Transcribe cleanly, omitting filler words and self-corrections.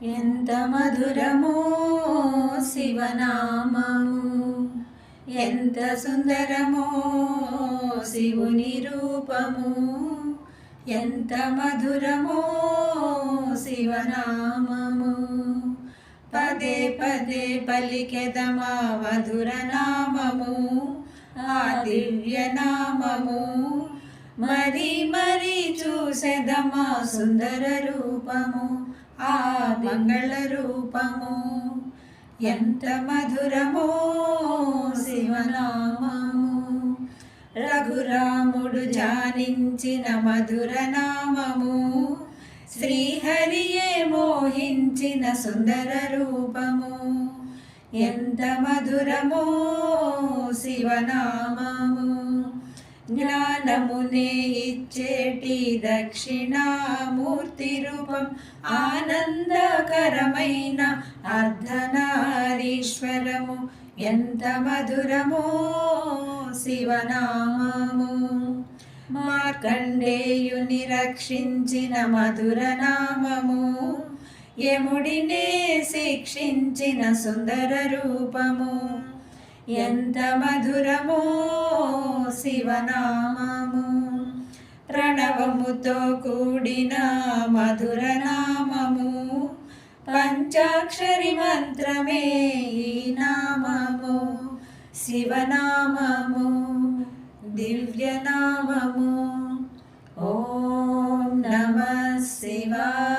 ఎంత మధురమో శివనామము, ఎంత సుందరమో శివుని రూపము. ఎంత మధురమో శివనామము, పదే పదే పలికెదమా మధుర నామము. ఆ దివ్య నామము మరి మరి చూసెదమా సుందర రూపము, ఆ మంగళ రూపము. ఎంత మధురమో శివనామము, రఘురాముడు జానించిన మధుర నామము. శ్రీహరియే మోహించిన సుందర రూపము. ఎంత మధురమో శివనామము, జ్ఞానమునే ఇచ్చేటి దక్షిణామూర్తి రూపం. ఆనందకరమైన అర్ధనారీశ్వరము. ఎంత మధురమో శివనామము, మార్కండేయుని రక్షించిన మధుర నామము. యముడినే శిక్షించిన సుందర రూపము. ఎంత మధురమో శివనామము, ప్రణవముతో కూడిన మధుర నామము. పంచాక్షరి మంత్రమే ఈ నామము. శివనామము దివ్యనామము. ఓం నమః శివాయ.